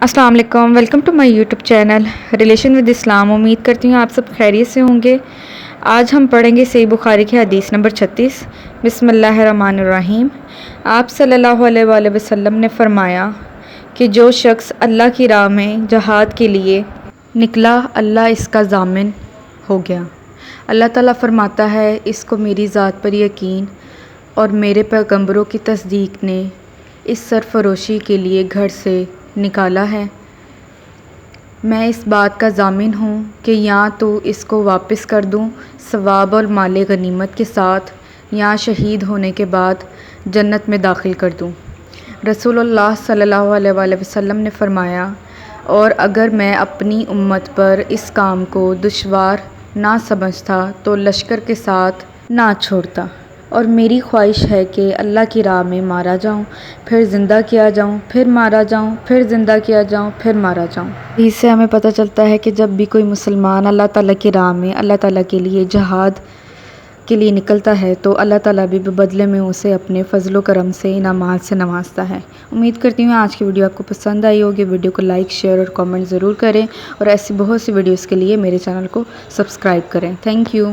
السلام علیکم، welcome to my YouTube channel relation with اسلام۔ امید کرتی ہوں آپ سب خیریت سے ہوں گے۔ آج ہم پڑھیں گے صحیح بخاری کی حدیث نمبر 36۔ بسم اللہ الرحمن الرحیم۔ آپ صلی اللہ علیہ وآلہ وسلم نے فرمایا کہ جو شخص اللہ کی راہ میں جہاد کے لیے نکلا، اللہ اس کا ضامن ہو گیا۔ اللہ تعالیٰ فرماتا ہے، اس کو میری ذات پر یقین اور میرے پیغمبروں کی تصدیق نے اس سرفروشی کے لیے گھر سے نکالا ہے۔ میں اس بات کا ضامن ہوں کہ یا تو اس کو واپس کر دوں ثواب اور مال غنیمت کے ساتھ، یا شہید ہونے کے بعد جنت میں داخل کر دوں۔ رسول اللہ صلی اللہ علیہ وآلہ وسلم نے فرمایا، اور اگر میں اپنی امت پر اس کام کو دشوار نہ سمجھتا تو لشکر کے ساتھ نہ چھوڑتا، اور میری خواہش ہے کہ اللہ کی راہ میں مارا جاؤں، پھر زندہ کیا جاؤں، پھر مارا جاؤں، پھر زندہ کیا جاؤں، پھر مارا جاؤں۔ اس سے ہمیں پتہ چلتا ہے کہ جب بھی کوئی مسلمان اللہ تعالیٰ کی راہ میں اللہ تعالیٰ کے لیے جہاد کے لیے نکلتا ہے تو اللہ تعالیٰ بھی بدلے میں اسے اپنے فضل و کرم سے انعامات سے نوازتا ہے۔ امید کرتی ہوں آج کی ویڈیو آپ کو پسند آئی ہوگی۔ ویڈیو کو لائک، شیئر اور کامنٹ ضرور کریں، اور ایسی بہت سی ویڈیوز کے لیے میرے چینل کو سبسکرائب کریں۔ Thank you.